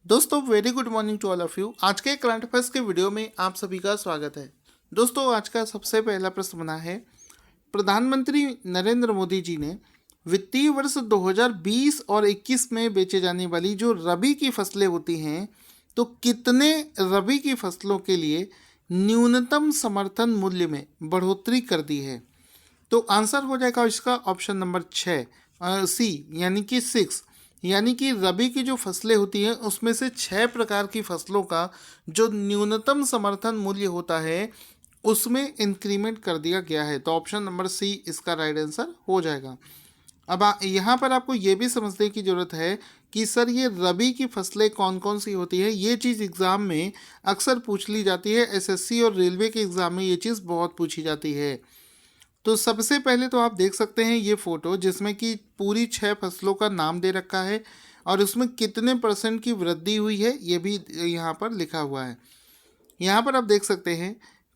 दोस्तों very good morning to all of you. आज के करंट अफेयर्स के वीडियो में आप सभी का स्वागत है। दोस्तों आज का सबसे पहला प्रश्न बना है, प्रधानमंत्री नरेंद्र मोदी जी ने वित्तीय वर्ष 2020 और 21 में बेचे जाने वाली जो रबी की फसलें होती हैं, तो कितने रबी की फसलों के लिए न्यूनतम समर्थन मूल्य में बढ़ोतरी कर दी है? तो आंसर हो जाएगा इसका ऑप्शन नंबर 6 सी, यानी कि 6। यानी कि रबी की जो फसलें होती हैं उसमें से 6 प्रकार की फसलों का जो न्यूनतम समर्थन मूल्य होता है उसमें इंक्रीमेंट कर दिया गया है। तो ऑप्शन नंबर सी इसका राइट आंसर हो जाएगा। अब यहाँ पर आपको ये भी समझने की ज़रूरत है कि सर ये रबी की फसलें कौन कौन सी होती है। ये चीज़ एग्ज़ाम में अक्सर पूछ ली जाती है, एसएससी और रेलवे के एग्ज़ाम में ये चीज़ बहुत पूछी जाती है। तो सबसे पहले तो आप देख सकते हैं ये फोटो, जिसमें कि पूरी 6 फसलों का नाम दे रखा है और उसमें कितने % की वृद्धि हुई है ये भी यहाँ पर लिखा हुआ है। यहाँ पर आप देख सकते हैं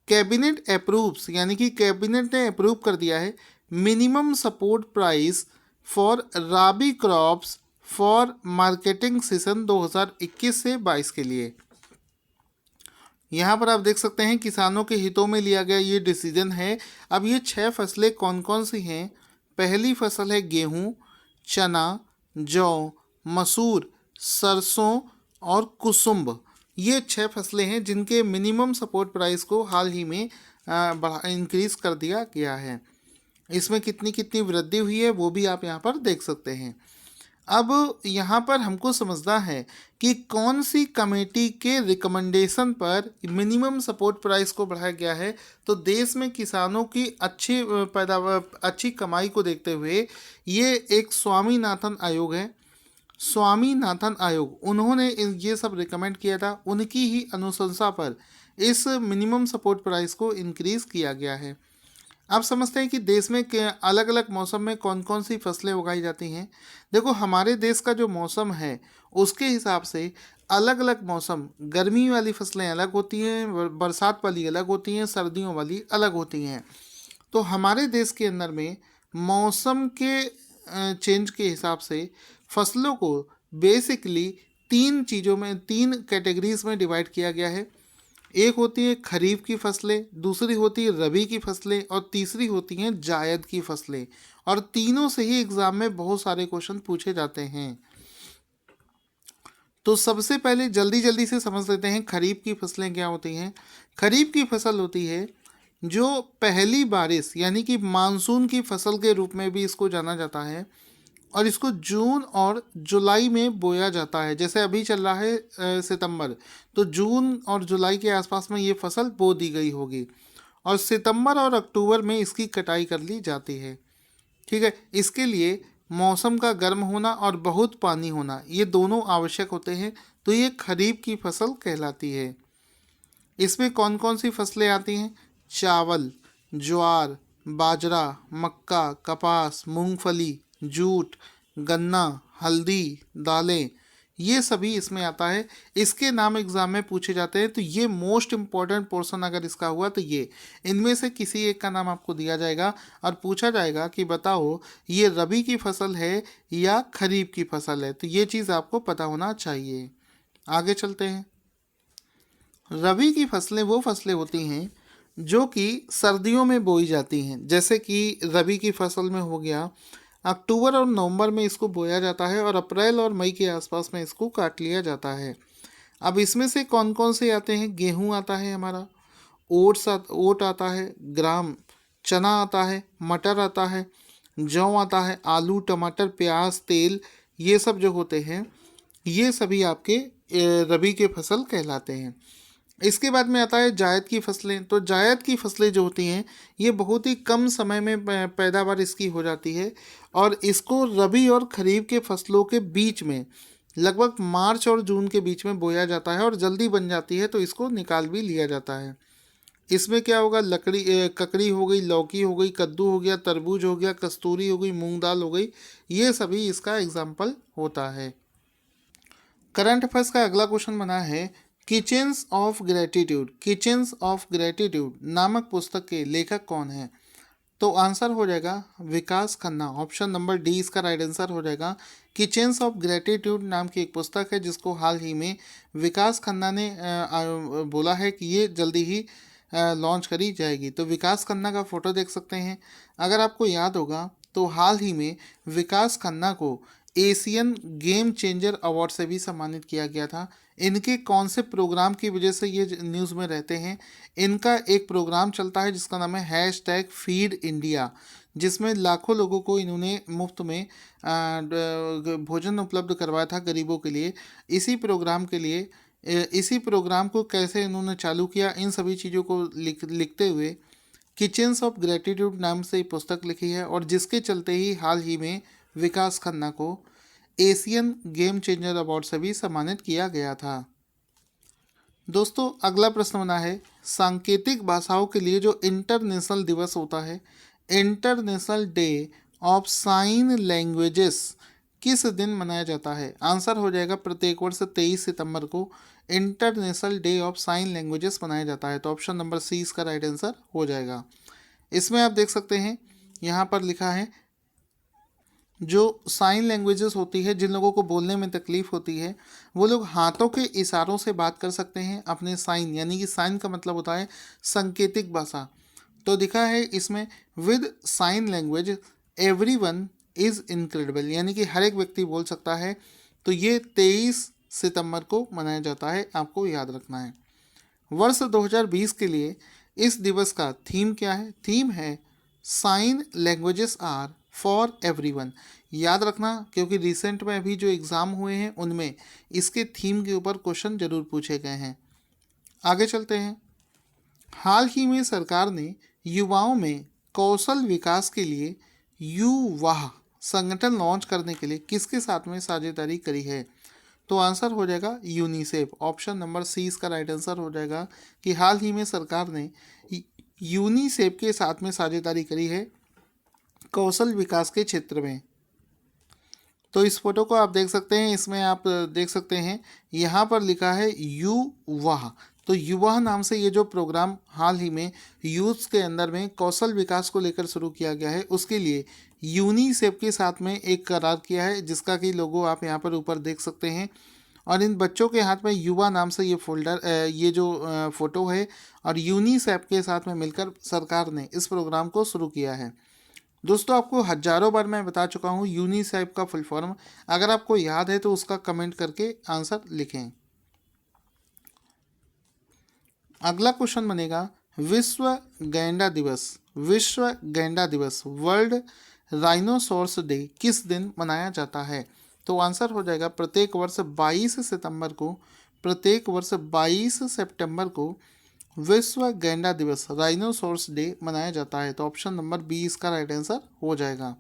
कैबिनेट अप्रूव्स, यानी कि कैबिनेट ने अप्रूव कर दिया है minimum support price for Rabi crops for marketing season 2021 से 22 के लिए। यहाँ पर आप देख सकते हैं किसानों के हितों में लिया गया ये डिसीजन है। अब ये 6 फसलें कौन कौन सी हैं? पहली फसल है गेहूँ, चना, जौ, मसूर, सरसों और कुसुम्ब। ये 6 फसलें हैं जिनके मिनिमम सपोर्ट प्राइस को हाल ही में इंक्रीज कर दिया गया है। इसमें कितनी कितनी वृद्धि हुई है वो भी आप यहाँ पर देख सकते हैं। अब यहाँ पर हमको समझना है कि कौन सी कमेटी के रिकमेंडेशन पर मिनिमम सपोर्ट प्राइस को बढ़ाया गया है। तो देश में किसानों की अच्छी पैदावार, अच्छी कमाई को देखते हुए ये एक स्वामीनाथन आयोग है। स्वामीनाथन आयोग, उन्होंने ये सब रिकमेंड किया था, उनकी ही अनुशंसा पर इस मिनिमम सपोर्ट प्राइस को इंक्रीज़ किया गया है। आप समझते हैं कि देश में अलग अलग मौसम में कौन कौन सी फसलें उगाई जाती हैं। देखो हमारे देश का जो मौसम है उसके हिसाब से अलग अलग मौसम, गर्मी वाली फसलें अलग होती हैं, बरसात वाली अलग होती हैं, सर्दियों वाली अलग होती हैं। तो हमारे देश के अंदर में मौसम के चेंज के हिसाब से फसलों को बेसिकली 3 चीज़ों में, 3 कैटेगरीज में डिवाइड किया गया है। एक होती है खरीफ की फसलें, दूसरी होती है रबी की फसलें और तीसरी होती हैं जायद की फसलें। और तीनों से ही एग्ज़ाम में बहुत सारे क्वेश्चन पूछे जाते हैं। तो सबसे पहले जल्दी जल्दी से समझ लेते हैं खरीफ की फसलें क्या होती हैं। खरीफ की फसल होती है जो पहली बारिश, यानी कि मानसून की फसल के रूप में भी इसको जाना जाता है, और इसको जून और जुलाई में बोया जाता है। जैसे अभी चल रहा है सितंबर, तो जून और जुलाई के आसपास में ये फसल बो दी गई होगी और सितंबर और अक्टूबर में इसकी कटाई कर ली जाती है। ठीक है, इसके लिए मौसम का गर्म होना और बहुत पानी होना, ये दोनों आवश्यक होते हैं। तो ये खरीफ की फसल कहलाती है। इसमें कौन कौन सी फसलें आती हैं? चावल, ज्वार, बाजरा, मक्का, कपास, मूंगफली, जूट, गन्ना, हल्दी, दालें, ये सभी इसमें आता है। इसके नाम एग्जाम में पूछे जाते हैं। तो ये मोस्ट इम्पॉर्टेंट पोर्शन अगर इसका हुआ तो ये इनमें से किसी एक का नाम आपको दिया जाएगा और पूछा जाएगा कि बताओ ये रबी की फसल है या खरीफ की फसल है। तो ये चीज़ आपको पता होना चाहिए। आगे चलते हैं। रबी की फसलें वो फसलें होती हैं जो कि सर्दियों में बोई जाती हैं। जैसे कि रबी की फसल में हो गया, अक्टूबर और नवंबर में इसको बोया जाता है और अप्रैल और मई के आसपास में इसको काट लिया जाता है। अब इसमें से कौन कौन से आते हैं? गेहूं आता है हमारा, ओट आता है, ग्राम, चना आता है, मटर आता है, जौ आता है, आलू, टमाटर, प्याज, तेल, ये सब जो होते हैं ये सभी आपके रबी के फसल कहलाते हैं। इसके बाद में आता है जायद की फसलें। तो जायद की फसलें जो होती हैं ये बहुत ही कम समय में पैदावार इसकी हो जाती है और इसको रबी और खरीफ के फसलों के बीच में लगभग मार्च और जून के बीच में बोया जाता है और जल्दी बन जाती है, तो इसको निकाल भी लिया जाता है। इसमें क्या होगा? ककड़ी हो गई, लौकी हो गई, कद्दू हो गया, तरबूज हो गया, कस्तूरी हो गई, मूंग दाल हो गई, ये सभी इसका एग्जाम्पल होता है। करंट अफेयर्स का अगला क्वेश्चन बना है, kitchens of gratitude, kitchens of gratitude नामक पुस्तक के लेखक कौन है? तो आंसर हो जाएगा विकास खन्ना। ऑप्शन नंबर डी इसका राइट आंसर हो जाएगा। किचन्स ऑफ ग्रेटिट्यूड नाम की एक पुस्तक है जिसको हाल ही में विकास खन्ना ने बोला है कि ये जल्दी ही लॉन्च करी जाएगी। तो विकास खन्ना का फोटो देख सकते हैं। अगर आपको याद होगा तो हाल ही में विकास खन्ना को एशियन गेम चेंजर अवार्ड से भी सम्मानित किया गया था। इनके कौन से प्रोग्राम की वजह से ये न्यूज़ में रहते हैं? इनका एक प्रोग्राम चलता है जिसका नाम है #फीड इंडिया, जिसमें लाखों लोगों को इन्होंने मुफ्त में भोजन उपलब्ध करवाया था गरीबों के लिए। इसी प्रोग्राम को कैसे इन्होंने चालू किया, इन सभी चीज़ों को लिखते हुए किचन्स ऑफ ग्रेटिट्यूड नाम से पुस्तक लिखी है, और जिसके चलते ही हाल ही में विकास खन्ना को एशियन गेम चेंजर अवार्ड से भी सम्मानित किया गया था। दोस्तों अगला प्रश्न बना है, सांकेतिक भाषाओं के लिए जो इंटरनेशनल दिवस होता है, international day of sine languages, किस दिन मनाया जाता है? आंसर हो जाएगा प्रत्येक वर्ष 23 सितंबर को international day of sine languages मनाया जाता है। तो ऑप्शन नंबर सी इसका राइट आंसर हो जाएगा। इसमें आप देख सकते हैं यहाँ पर लिखा है जो साइन लैंग्वेजेस होती है, जिन लोगों को बोलने में तकलीफ होती है वो लोग हाथों के इशारों से बात कर सकते हैं अपने साइन, यानी कि साइन का मतलब होता है सांकेतिक भाषा। तो दिखा है इसमें with sign language everyone is incredible, यानी कि हर एक व्यक्ति बोल सकता है। तो ये 23 सितंबर को मनाया जाता है, आपको याद रखना है। वर्ष 2020 के लिए इस दिवस का थीम क्या है? थीम है sign languages are for everyone. याद रखना क्योंकि रिसेंट में अभी जो एग्ज़ाम हुए हैं उनमें इसके थीम के ऊपर क्वेश्चन जरूर पूछे गए हैं। आगे चलते हैं। हाल ही में सरकार ने युवाओं में कौशल विकास के लिए युवाह संगठन लॉन्च करने के लिए किसके साथ में साझेदारी करी है? तो आंसर हो जाएगा यूनिसेफ। ऑप्शन नंबर सी इसका राइट आंसर हो जाएगा कि हाल ही में सरकार ने यूनिसेफ के साथ में साझेदारी करी है कौशल विकास के क्षेत्र में। तो इस फोटो को आप देख सकते हैं, इसमें आप देख सकते हैं यहाँ पर लिखा है युवा। तो युवा नाम से ये जो प्रोग्राम हाल ही में यूथ के अंदर में कौशल विकास को लेकर शुरू किया गया है, उसके लिए यूनिसेफ के साथ में एक करार किया है, जिसका कि लोगो आप यहाँ पर ऊपर देख सकते हैं। और इन बच्चों के हाथ में युवा नाम से ये जो फोटो है, और यूनिसेफ के साथ में मिलकर सरकार ने इस प्रोग्राम को शुरू किया है। दोस्तों आपको हजारों बार मैं बता चुका हूँ यूनिसेफ का फुल फॉर्म, अगर आपको याद है तो उसका कमेंट करके आंसर लिखें। अगला क्वेश्चन बनेगा, विश्व गैंडा दिवस वर्ल्ड राइनोसोरस डे किस दिन मनाया जाता है? तो आंसर हो जाएगा प्रत्येक वर्ष 22 सितंबर को विश्व गैंडा दिवस राइनोसोरस डे मनाया जाता है। तो ऑप्शन नंबर बी इसका राइट आंसर हो जाएगा।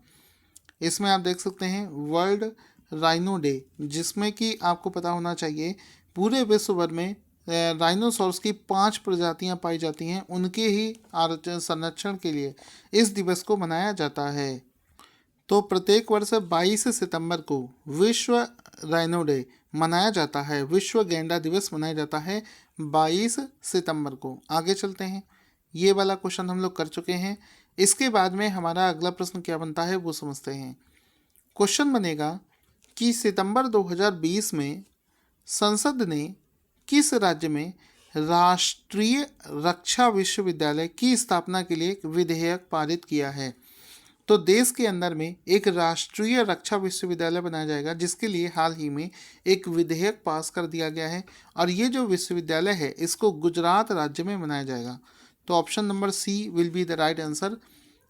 इसमें आप देख सकते हैं वर्ल्ड राइनो डे, जिसमें कि आपको पता होना चाहिए पूरे विश्व भर में राइनोसोरस की 5 प्रजातियां पाई जाती हैं, उनके ही संरक्षण के लिए इस दिवस को मनाया जाता है। तो प्रत्येक वर्ष 22 सितंबर को विश्व राइनो डे मनाया जाता है, विश्व गैंडा दिवस मनाया जाता है 22 सितंबर को। आगे चलते हैं, ये वाला क्वेश्चन हम लोग कर चुके हैं। इसके बाद में हमारा अगला प्रश्न क्या बनता है वो समझते हैं। क्वेश्चन बनेगा कि सितंबर 2020 में संसद ने किस राज्य में राष्ट्रीय रक्षा विश्वविद्यालय की स्थापना के लिए एक विधेयक पारित किया है? तो देश के अंदर में एक राष्ट्रीय रक्षा विश्वविद्यालय बनाया जाएगा, जिसके लिए हाल ही में एक विधेयक पास कर दिया गया है, और ये जो विश्वविद्यालय है इसको गुजरात राज्य में बनाया जाएगा। तो option number C will be the right answer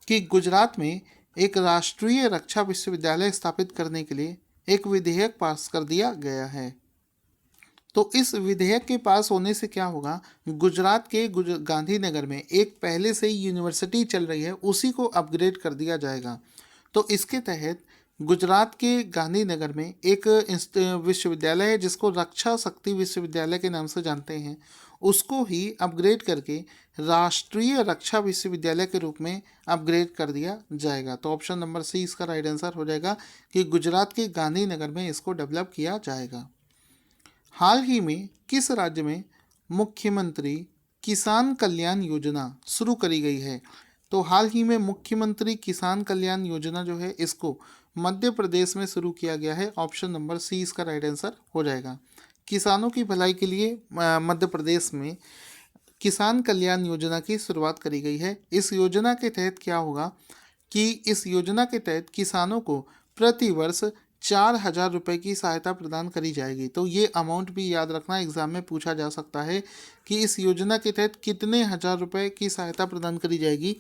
कि गुजरात में एक राष्ट्रीय रक्षा विश्वविद्यालय स्थापित करने के लिए एक विधेयक पास कर दिया गया है। तो इस विधेयक के पास होने से क्या होगा, गुजरात के गांधीनगर में एक पहले से ही यूनिवर्सिटी चल रही है, उसी को अपग्रेड कर दिया जाएगा। तो इसके तहत गुजरात के गांधीनगर में एक विश्वविद्यालय है जिसको रक्षा शक्ति विश्वविद्यालय के नाम से जानते हैं, उसको ही अपग्रेड करके राष्ट्रीय रक्षा विश्वविद्यालय के रूप में अपग्रेड कर दिया जाएगा। तो ऑप्शन नंबर सी इसका राइट आंसर हो जाएगा कि गुजरात के गांधीनगर में इसको डेवलप किया जाएगा। हाल ही में किस राज्य में मुख्यमंत्री किसान कल्याण योजना शुरू करी गई है? तो हाल ही में मुख्यमंत्री किसान कल्याण योजना जो है इसको मध्य प्रदेश में शुरू किया गया है। ऑप्शन नंबर सी इसका राइट आंसर हो जाएगा। किसानों की भलाई के लिए मध्य प्रदेश में किसान कल्याण योजना की शुरुआत करी गई है। इस योजना के तहत क्या होगा कि इस योजना के तहत किसानों को प्रति वर्ष 4,000 रुपये की सहायता प्रदान करी जाएगी। तो ये अमाउंट भी याद रखना, एग्जाम में पूछा जा सकता है कि इस योजना के तहत कितने हज़ार रुपये की सहायता प्रदान करी जाएगी।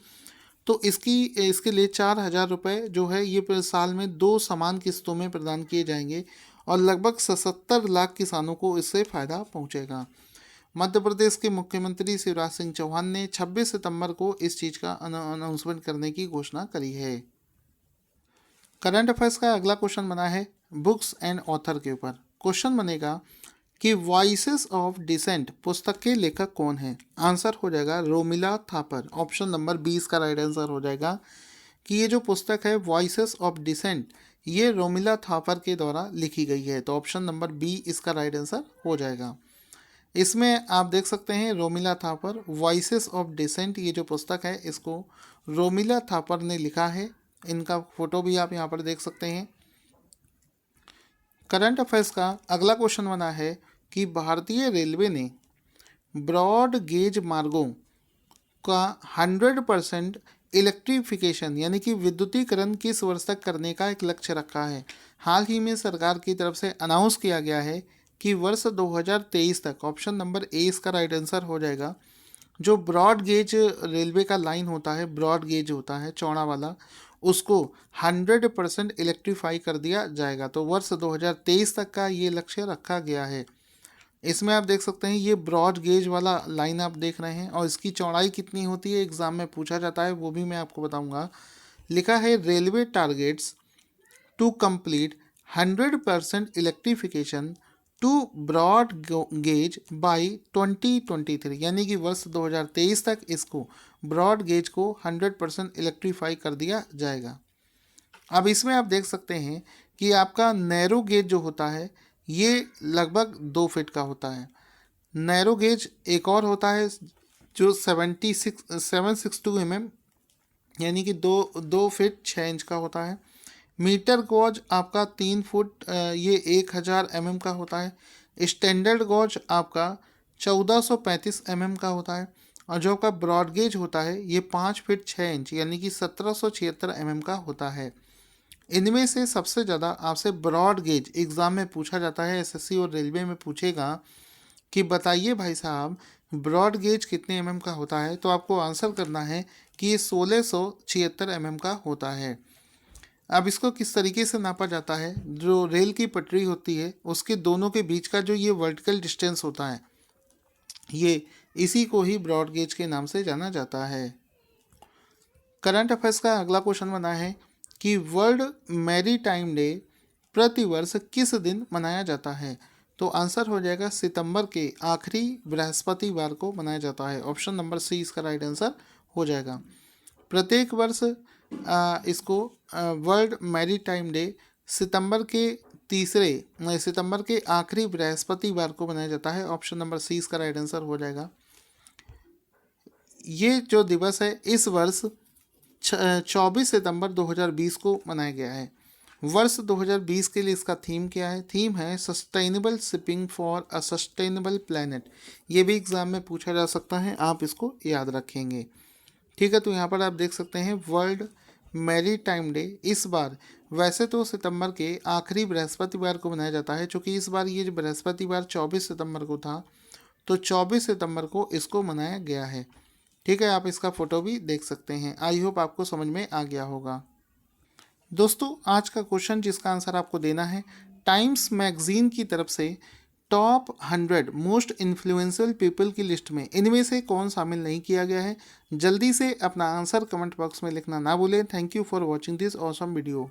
तो इसके लिए 4,000 रुपये जो है ये साल में 2 समान किस्तों में प्रदान किए जाएंगे और लगभग 77 लाख किसानों को इससे फ़ायदा पहुंचेगा। मध्य प्रदेश के मुख्यमंत्री शिवराज सिंह चौहान ने 26 सितंबर को इस चीज़ का अनाउंसमेंट करने की घोषणा करी है। करंट अफेयर्स का अगला क्वेश्चन बना है बुक्स एंड ऑथर के ऊपर। क्वेश्चन बनेगा कि वॉइसेस ऑफ डिसेंट पुस्तक के लेखक कौन है। आंसर हो जाएगा रोमिला थापर। ऑप्शन नंबर 20 का राइट आंसर हो जाएगा कि ये जो पुस्तक है वॉइसेस ऑफ डिसेंट ये रोमिला थापर के द्वारा लिखी गई है। तो ऑप्शन नंबर बी इसका राइट आंसर हो जाएगा। इसमें आप देख सकते हैं Romila Thapar voices of dissent ये जो पुस्तक है इसको रोमिला थापर ने लिखा है। इनका फोटो भी आप यहाँ पर देख सकते हैं। करंट अफेयर्स का अगला क्वेश्चन बना है कि भारतीय रेलवे ने ब्रॉड गेज मार्गों का 100% इलेक्ट्रिफिकेशन यानी कि विद्युतीकरण किस वर्ष तक करने का एक लक्ष्य रखा है। हाल ही में सरकार की तरफ से अनाउंस किया गया है कि वर्ष 2023 तक। ऑप्शन नंबर ए इसका राइट आंसर हो जाएगा। जो ब्रॉड गेज रेलवे का लाइन होता है, ब्रॉड गेज होता है चौड़ा वाला, उसको 100% इलेक्ट्रीफाई कर दिया जाएगा। तो वर्ष 2023 तक का ये लक्ष्य रखा गया है। इसमें आप देख सकते हैं ये ब्रॉड गेज वाला लाइन आप देख रहे हैं और इसकी चौड़ाई कितनी होती है एग्ज़ाम में पूछा जाता है, वो भी मैं आपको बताऊंगा। लिखा है railway targets to complete 100% electrification to broad gauge by 2023 यानी कि वर्ष 2023 तक इसको ब्रॉड गेज को 100% इलेक्ट्रीफाई कर दिया जाएगा। अब इसमें आप देख सकते हैं कि आपका नैरो गेज जो होता है ये लगभग 2 फीट का होता है। नैरो गेज एक और होता है जो 762 mm यानी कि 2 फीट 6 इंच का होता है। मीटर गॉज आपका 3 फुट ये 1000 mm का होता है। स्टैंडर्ड गॉज आपका 1435 mm का होता है और जो आपका ब्रॉड गेज होता है ये 5 फीट 6 इंच यानी कि 1776 mm का होता है। इनमें से सबसे ज़्यादा आपसे ब्रॉड गेज एग्ज़ाम में पूछा जाता है। एसएससी और रेलवे में पूछेगा कि बताइए भाई साहब ब्रॉड गेज कितने mm का होता है, तो आपको आंसर करना है कि ये 1676 mm का होता है। अब इसको किस तरीके से नापा जाता है, जो रेल की पटरी होती है उसके दोनों के बीच का जो ये वर्टिकल डिस्टेंस होता है ये इसी को ही ब्रॉड गेज के नाम से जाना जाता है। करंट अफेयर्स का अगला क्वेश्चन बना है कि वर्ल्ड मैरीटाइम डे प्रतिवर्ष किस दिन मनाया जाता है। तो आंसर हो जाएगा सितंबर के आखिरी बृहस्पतिवार को मनाया जाता है। ऑप्शन नंबर सी इसका राइट आंसर हो जाएगा। प्रत्येक वर्ष इसको वर्ल्ड मैरीटाइम डे सितंबर के आखिरी बृहस्पतिवार को मनाया जाता है। ऑप्शन नंबर सी इसका राइट आंसर हो जाएगा। ये जो दिवस है इस वर्ष 24 सितंबर 2020 को मनाया गया है। वर्ष 2020 के लिए इसका थीम क्या है? थीम है sustainable shipping for a sustainable planet. ये भी एग्जाम में पूछा जा सकता है, आप इसको याद रखेंगे। ठीक है, तो यहाँ पर आप देख सकते हैं वर्ल्ड मैरीटाइम डे इस बार वैसे तो सितंबर के आखिरी बृहस्पतिवार को मनाया जाता है, क्योंकि इस बार ये बृहस्पतिवार 24 सितंबर को था, तो 24 सितंबर को इसको मनाया गया है। ठीक है, आप इसका फ़ोटो भी देख सकते हैं। आई होप आपको समझ में आ गया होगा। दोस्तों, आज का क्वेश्चन जिसका आंसर आपको देना है, टाइम्स मैगजीन की तरफ से टॉप 100 मोस्ट इन्फ्लुएंशियल पीपल की लिस्ट में इनमें से कौन शामिल नहीं किया गया है। जल्दी से अपना आंसर कमेंट बॉक्स में लिखना ना भूलें। Thank you for watching this awesome video.